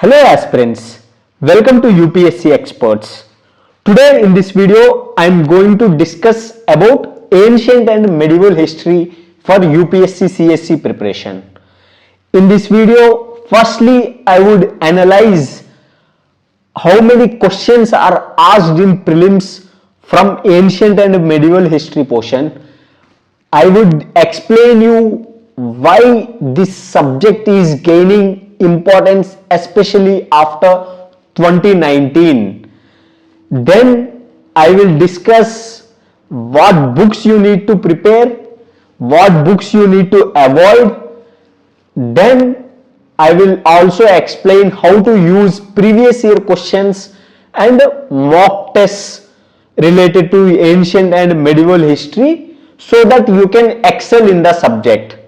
Hello aspirants, welcome to UPSC Experts. Today in this video I am going to discuss about ancient and medieval history for UPSC CSC preparation. In this video, firstly I would analyze how many questions are asked in prelims from ancient and medieval history portion. I would explain you why this subject is gaining importance especially after 2019. Then I will discuss what books you need to prepare, what books you need to avoid. Then I will also explain how to use previous year questions and mock tests related to ancient and medieval history so that you can excel in the subject.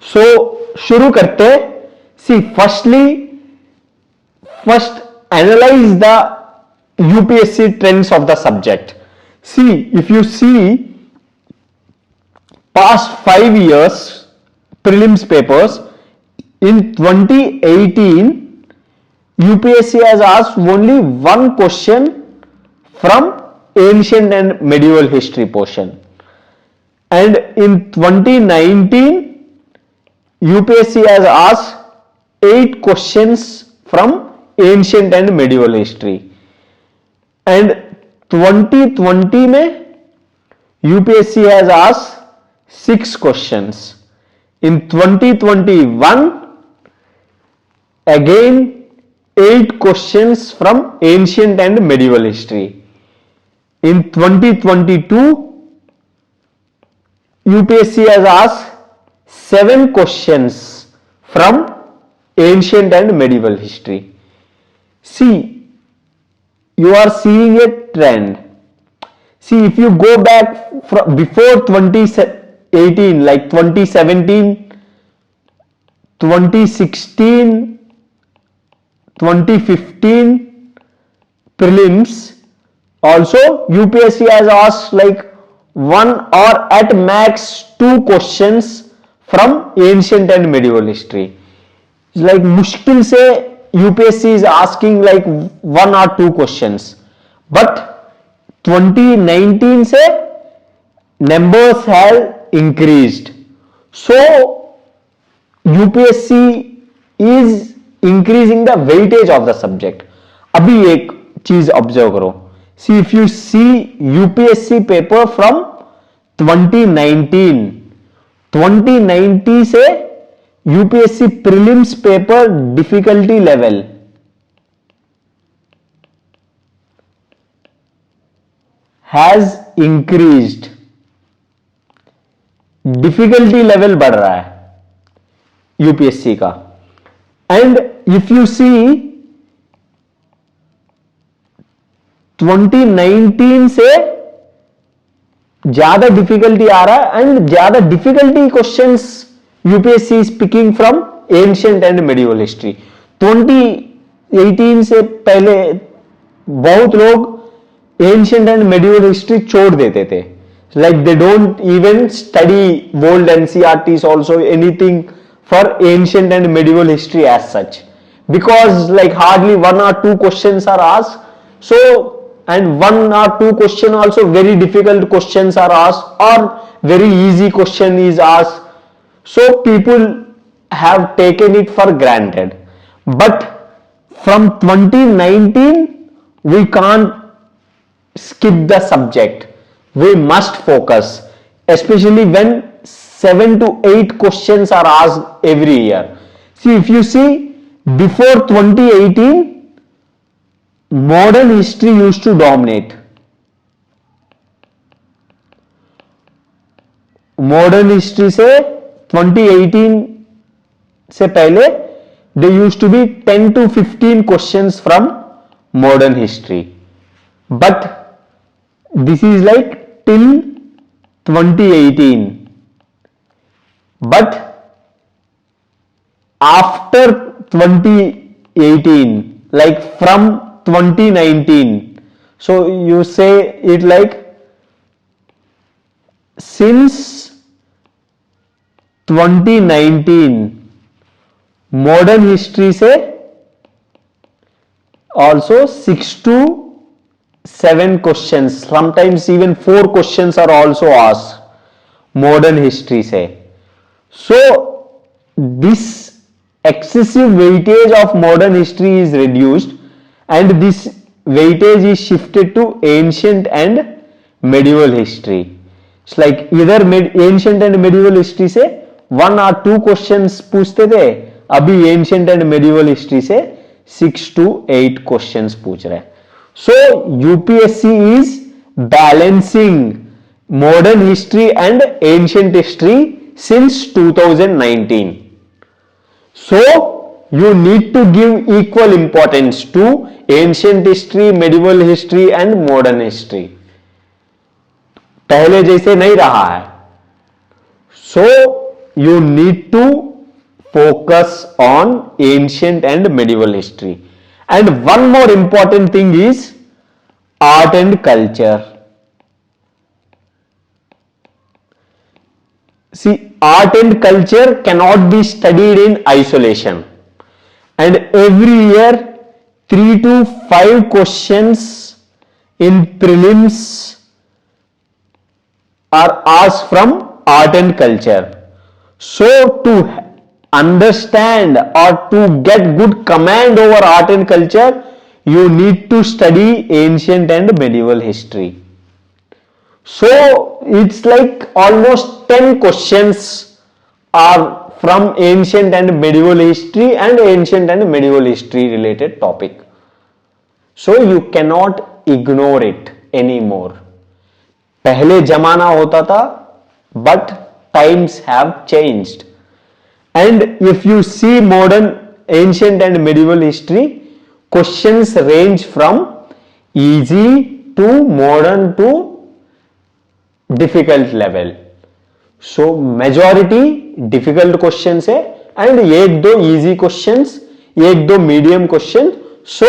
So शुरू करते हैं. See, first analyze the UPSC trends of the subject. See, if you see past 5 years prelims papers, in 2018 UPSC has asked only one question from ancient and medieval history portion, and in 2019 UPSC has asked 8 questions from ancient and medieval history, and 2020 में UPSC has asked 6 questions. In 2021 again 8 questions from ancient and medieval history. In 2022 UPSC has asked 7 questions from ancient and medieval history. See, you are seeing a trend. See, if you go back from before 2018, like 2017, 2016, 2015 prelims, also UPSC has asked like 1 or at max 2 questions from ancient and medieval history. Like मुश्किल से UPSC is asking like 1 or 2 questions, but 2019 से numbers have increased. So UPSC is increasing the weightage of the subject. अभी एक चीज observe करो. See, if you see UPSC paper from 2019 से UPSC prelims paper difficulty level has increased. Difficulty level बढ़ रहा है UPSC का. And if you see 2019 से ज्यादा डिफिकल्टी आ रहा है, एंड ज्यादा difficulty questions UPSC is picking from ancient and medieval history. 2018 से पहले बहुत लोग एंशिएंट एंड मेडिवल हिस्ट्री छोड़ देते थे. Like they don't even study old NCERTs also anything for ancient and medieval history as such, because like hardly 1 or 2 questions are asked. So and 1 or 2 question also very difficult questions are asked or very easy question is asked, so people have taken it for granted. But from 2019 we can't skip the subject. We must focus, especially when 7 to 8 questions are asked every year. See, if you see before 2018 modern history used to dominate. Modern history से 2018 से पहले there used to be 10 to 15 questions from modern history, but this is like till 2018. But after 2018, like from 2019, so you say it like since 2019 modern history से Also 6 to 7 questions, sometimes even 4 questions are also asked modern history say. So this excessive weightage of modern history is reduced and this weightage is shifted to ancient and medieval history. It's like either ancient and medieval history से 1 or 2 questions पूछते थे, अभी ancient and medieval history से 6 to 8 questions पूछ रहे हैं. So UPSC is balancing modern history and ancient history since 2019. So you need to give equal importance to ancient history, medieval history and modern history. पहले जैसे नहीं रहा है. So you need to focus on ancient and medieval history. And one more important thing is art and culture. See, art and culture cannot be studied in isolation. And every year 3 to 5 questions in prelims are asked from art and culture. So to understand or to get good command over art and culture, you need to study ancient and medieval history. So it's like almost 10 questions are from ancient and medieval history and ancient and medieval history related topic. So you cannot ignore it anymore. पहले जमाना होता था, but times have changed. And if you see modern, ancient and medieval history, questions range from easy to modern to difficult level. So majority difficult questions है and एक दो easy questions, एक दो medium questions. So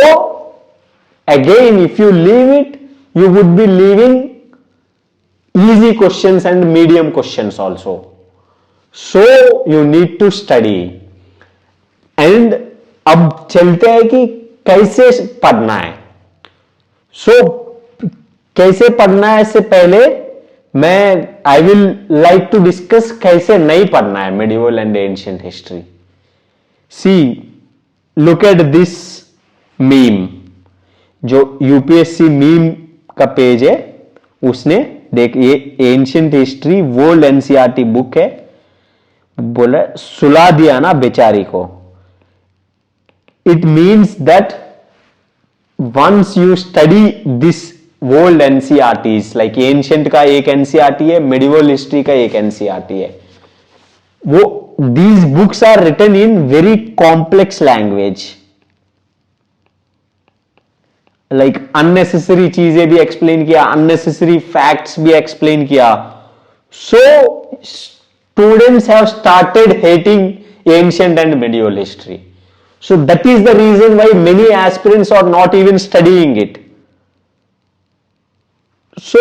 again if you leave it, you would be leaving easy questions and medium questions also. So you need to study. And अब चलते हैं कि कैसे पढ़ना है. So कैसे पढ़ना है इससे पहले मैं I will like to discuss कैसे नहीं पढ़ना है medieval and ancient history. See look at this meme. जो यूपीएससी मीम का पेज है उसने देख, ये ancient history world NCERT book है. बोला सुला दिया ना बेचारी को. It means that once you study this world NCERTs, like ancient का एक एनसीईआरटी है, मेडिवल हिस्ट्री का एक एनसीईआरटी है, वो these books are written in very complex language. Like unnecessary चीजें भी एक्सप्लेन किया, अननेसेसरी फैक्ट्स भी एक्सप्लेन किया. So students have started hating ancient and medieval history. So that is the reason why many aspirants are not even studying it. So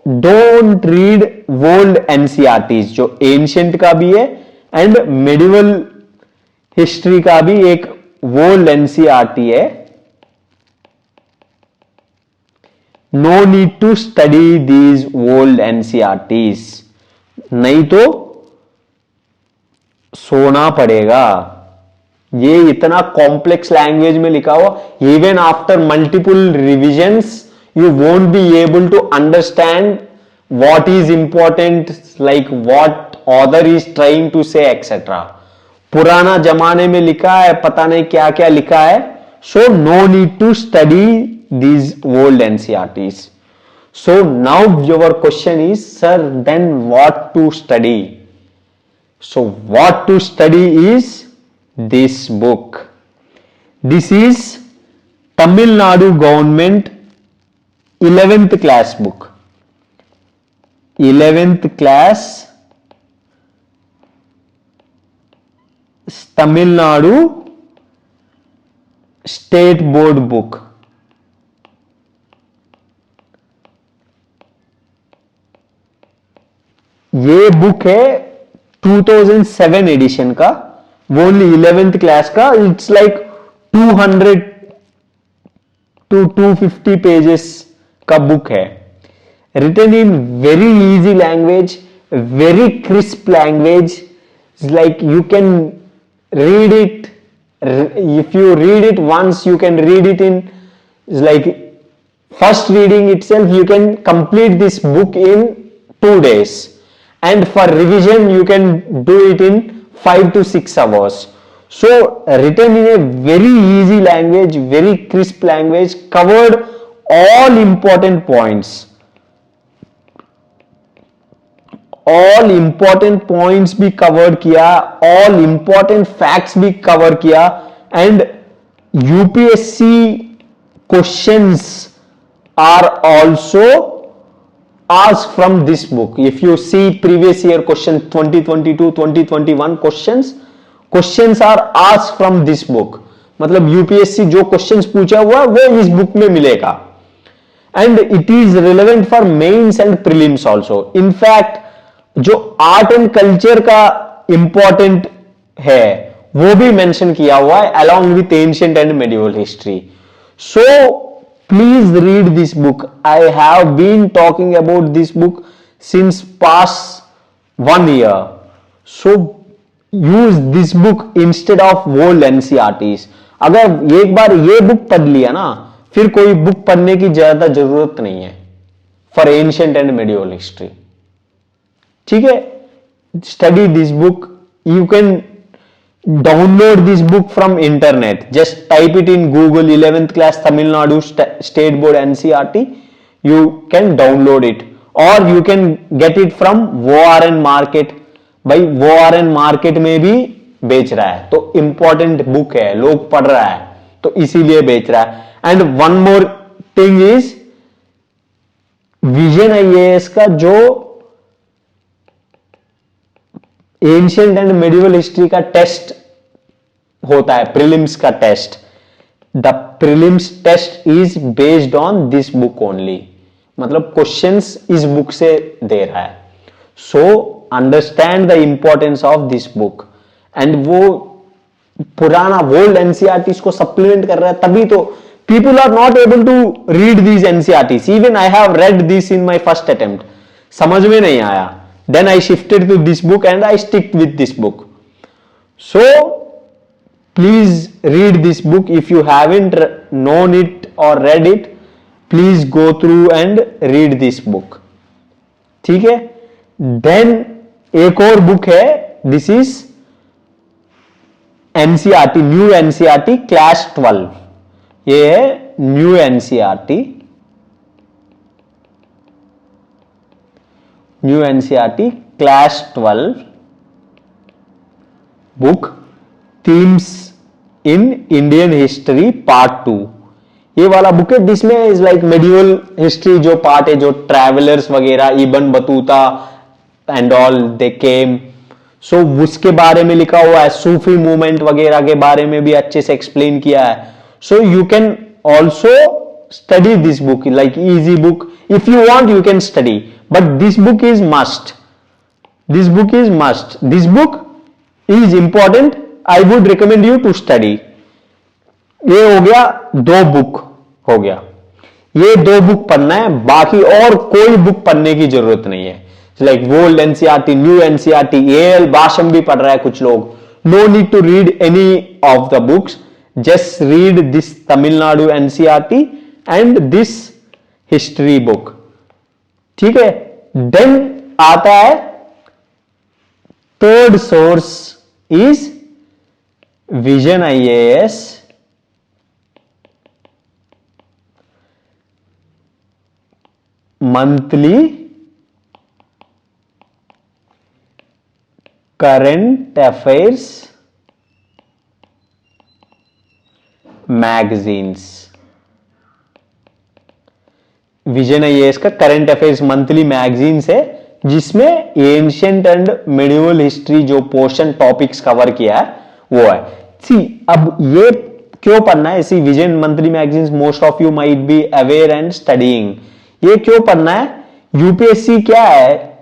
don't read world NCERTs, जो ancient का भी है and medieval history का भी एक world NCERT है. No need to study these world NCERTs. नहीं तो सोना पड़ेगा. ये इतना कॉम्प्लेक्स लैंग्वेज में लिखा हुआ, even after multiple revisions you won't be able to understand what is important, like what author is trying to say, etc. पुराना जमाने में लिखा है, पता नहीं क्या क्या लिखा है. So no need to study these world NCERTs. So now your question is, sir, then what to study? So what to study is this book. This is Tamil Nadu government 11th class book. 11th class Tamil Nadu state board book. ये book है 2007 addition का, वो only 11th class का. It's like 200 to 250 pages का book है, written in very easy language, very crisp language. It's like you can read it. If you read it once, you can read it in, it's like first reading itself, you can complete this book in 2 days. And for revision, you can do it in 5 to 6 hours. So written in a very easy language, very crisp language, covered all important points. All important points भी cover किया, all important facts भी cover किया, and UPSC questions are also asked from this book. If you see previous year question 2022 2021 questions are asked from this book. मतलब UPSC जो questions पूछा हुआ वो इस बुक में मिलेगा, and it is relevant for mains and prelims also. In fact जो art and culture का इंपॉर्टेंट है वो भी मेंशन किया हुआ है along with ancient and medieval history. So please read this book. I have been talking about this book since past 1 year. So use this book instead of old NCERTs. अगर एक बार ये book पढ़ लिया ना, फिर कोई बुक पढ़ने की ज्यादा जरूरत नहीं है for ancient and medieval history. ठीक है, study this book. You can download this book from internet. Just type it in Google 11th class Tamil Nadu state board NCERT. You can download it, और you can get it from ORN market. भाई ORN market में भी बेच रहा है, तो important book है, लोग पढ़ रहा है तो इसीलिए बेच रहा है. And one more thing is Vision IAS का जो एंशिएंट एंड मेडिवल हिस्ट्री का टेस्ट होता है, प्रीलिम्स का test, the prelims test is based on this book only. मतलब क्वेश्चंस इस बुक से दे रहा है. So understand the importance of this book. And वो पुराना ओल्ड एनसीईआरटीज को सप्लीमेंट कर रहा है, तभी तो people are not able to read these NCERTs. Even I have read this in my first attempt, समझ में नहीं आया. Then I shifted to this book and I stick with this book. So please read this book. If you haven't known it or read it, please go through and read this book. ठीक है. Then एक और book है, this is NCERT, new NCERT class 12. ये है new NCERT, new NCERT class 12 book, themes in Indian history part 2. ये वाला book है जिसमें इज लाइक मेडिवल हिस्ट्री जो पार्ट है, जो ट्रैवलर्स वगैरह Ibn Battuta and all they came, so उसके बारे में लिखा हुआ है. सूफी मूवमेंट वगैरह के बारे में भी अच्छे से एक्सप्लेन किया है. So you can also study this book, like easy book. If you want, you can study, but this book is must. This book is must. This book is important. I would recommend you to study. ये हो गया 2 book हो गया. ये 2 book पढ़ना है, बाकी और कोई बुक पढ़ने की जरूरत नहीं है. Like old NCERT, new NCERT, AL Basham भी पढ़ रहा है कुछ लोग. No need to read any of the books. Just read this Tamil Nadu NCERT and this history book. ठीक है. देन आता है third source is Vision IAS monthly current affairs magazines. Vision IAS का करंट अफेयर्स मंथली मैगजीन्स है, जिसमें ancient and medieval history जो portion topics cover किया है वो है. सी अब ये क्यों पढ़ना है? See Vision monthly magazines most of you might be aware and studying. ये क्यों पढ़ना है? यूपीएससी क्या है,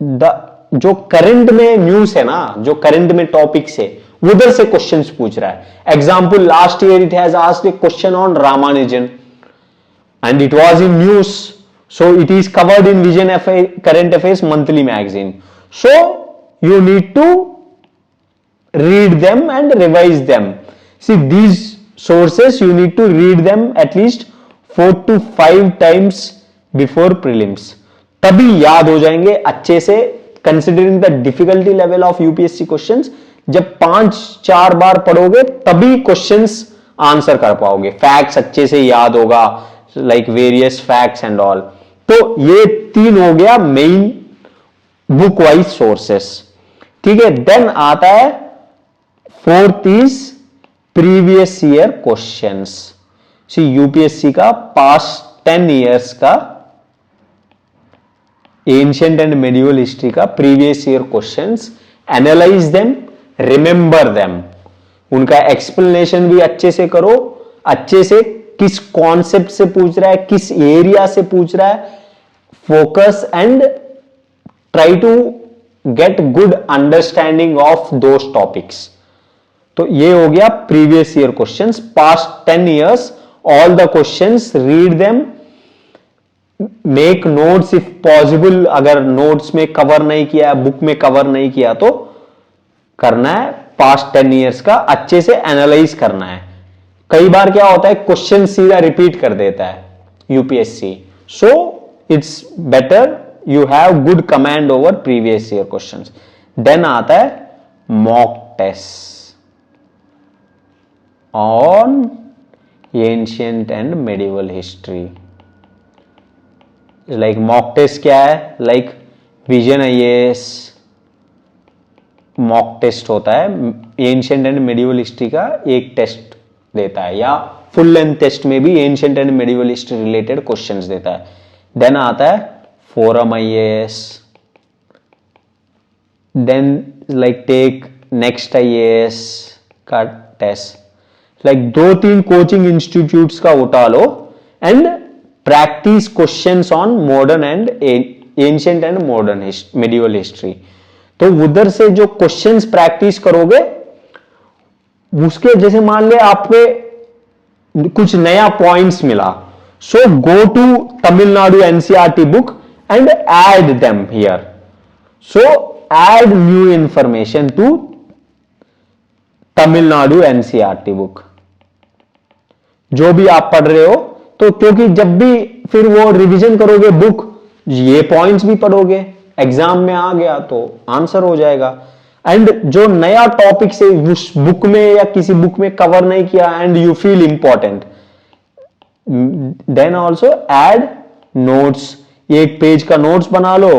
जो करंट में न्यूज है ना, जो करंट में टॉपिक्स है उधर से क्वेश्चंस पूछ रहा है. Example last year it has asked A question on Ramanujan. and it was in news, so it is covered in Vision Current Affairs monthly magazine. So you need to read them and revise them. See, these sources you need to read them at least 4 to 5 times before prelims, तभी याद हो जाएंगे अच्छे से. Considering the difficulty level of UPSC questions, जब 5-4 बार पढ़ोगे तभी questions answer कर पाओगे. फैक्ट्स अच्छे से याद होगा, like various facts and all. तो ये 3 हो गया मेन बुक वाइज सोर्सेस. ठीक है. देन आता है 4th is previous year questions. See UPSC का पास्ट 10 ईयर्स का एंशिएंट एंड मेडिवल हिस्ट्री का previous year questions, analyse them, remember them. उनका एक्सप्लेनेशन भी अच्छे से करो, अच्छे से किस कॉन्सेप्ट से पूछ रहा है, किस एरिया से पूछ रहा है, focus and try to get good understanding of those topics. तो ये हो गया previous year questions, past 10 years, all the questions, read them, make notes if possible. अगर नोट्स में कवर नहीं किया, बुक में कवर नहीं किया तो करना है. पास्ट 10 ईयर्स का अच्छे से एनालाइज करना है. कई बार क्या होता है, क्वेश्चन सीधा रिपीट कर देता है UPSC. So it's better you have good command over previous year questions. Then आता है mock test on ancient and medieval history. Like mock test क्या है, like Vision IAS mock test होता है, एंशिएंट एंड मेडिवल हिस्ट्री का एक test देता है, या फुल लेंथ टेस्ट में भी ancient and medieval history related questions देता है. देन आता है Forum IAS. Then like take next IAS का टेस्ट. लाइक 2-3 कोचिंग इंस्टीट्यूट्स का उठा लो and practice questions on modern and ancient and modern medieval history. तो उधर से जो क्वेश्चंस प्रैक्टिस करोगे, उसके जैसे मान ले आपको कुछ नया पॉइंट्स मिला, so go to Tamil Nadu NCERT book and add them here. So add new information to Tamil Nadu NCERT book, जो भी आप पढ़ रहे हो. तो क्योंकि जब भी फिर वो रिवीजन करोगे बुक, ये पॉइंट्स भी पढ़ोगे, एग्जाम में आ गया तो आंसर हो जाएगा. एंड जो नया टॉपिक से उस बुक में या किसी बुक में कवर नहीं किया and you feel important, then also add notes. एक पेज का नोट्स बना लो,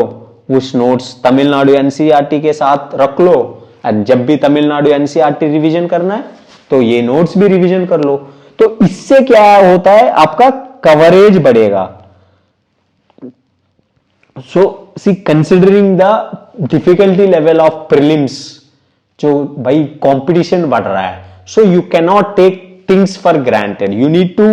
उस नोट्स तमिलनाडु एनसीईआरटी के साथ रख लो, एंड जब भी तमिलनाडु एनसीईआरटी रिवीजन करना है तो ये नोट्स भी रिवीजन कर लो. तो इससे क्या होता है, आपका कवरेज बढ़ेगा. So see considering the difficulty level of prelims, जो भाई कंपटीशन बढ़ रहा है, so you can not take things for granted. You need to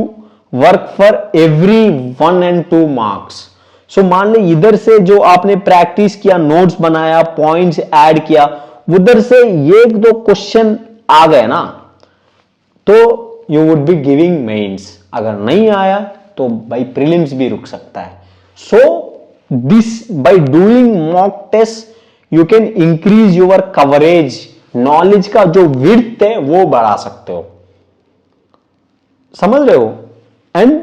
work for every 1 and 2 marks. So मान ले इधर से जो आपने प्रैक्टिस किया, नोट्स बनाया, पॉइंट्स ऐड किया, उधर से 1-2 क्वेश्चन आ गए ना, तो you would be giving mains. अगर नहीं आया तो भाई प्रीलिम्स भी रुक सकता है. So this by doing mock test you can increase your coverage. Knowledge का जो विड्थ है वो बढ़ा सकते हो. समझ रहे हो? And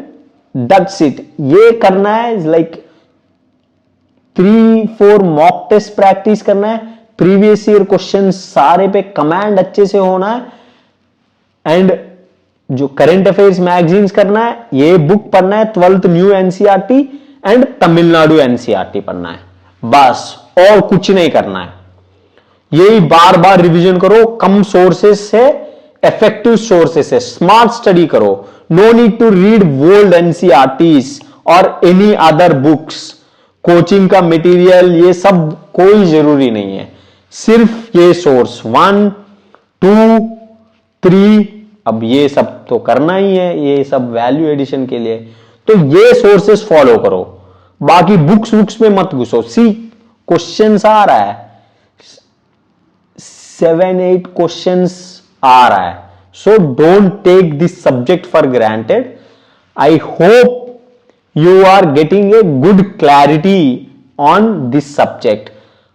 that's it. ये करना है, लाइक 3-4 मॉक टेस्ट प्रैक्टिस करना है. प्रीवियस ईयर क्वेश्चन सारे पे कमांड अच्छे से होना है. एंड जो करंट अफेयर्स मैगजीन्स करना है, ये बुक पढ़ना है, 12th new NCERT and Tamil Nadu NCERT पढ़ना है, बस. और कुछ नहीं करना है. यही बार बार रिवीजन करो. कम सोर्सेस से, इफेक्टिव सोर्सेस से स्मार्ट स्टडी करो. No need to read old NCERTs और एनी अदर बुक्स. कोचिंग का मटेरियल ये सब कोई जरूरी नहीं है. सिर्फ ये सोर्स 1, 2, 3, अब ये सब तो करना ही है, ये सब वैल्यू एडिशन के लिए. तो ये सोर्सेस फॉलो करो, बाकी बुक्स में मत घुसो. सी क्वेश्चंस आ रहा है, 7-8 क्वेश्चंस आ रहा है. So don't take this subject for granted. I hope you are getting a good clarity on this subject.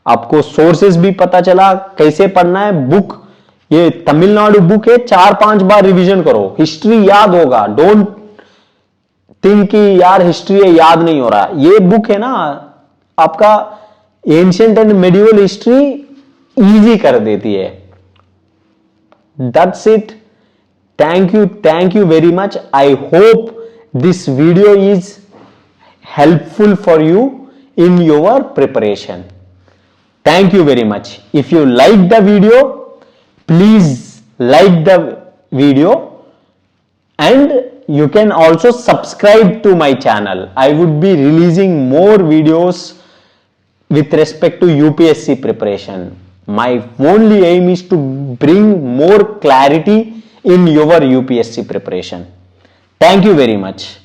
आपको सोर्सेस भी पता चला कैसे पढ़ना है. बुक ये तमिलनाडु बुक है, 4-5 बार रिवीजन करो, हिस्ट्री याद होगा. डोंट थिंक कि यार हिस्ट्री है याद नहीं हो रहा. ये बुक है ना आपका ancient and medieval history easy कर देती है. That's it. thank you very much. I hope this video is helpful for you in your preparation. Thank you very much. If you like the video, please like the video and you can also subscribe to my channel. I would be releasing more videos with respect to UPSC preparation. My only aim is to bring more clarity in your UPSC preparation. Thank you very much.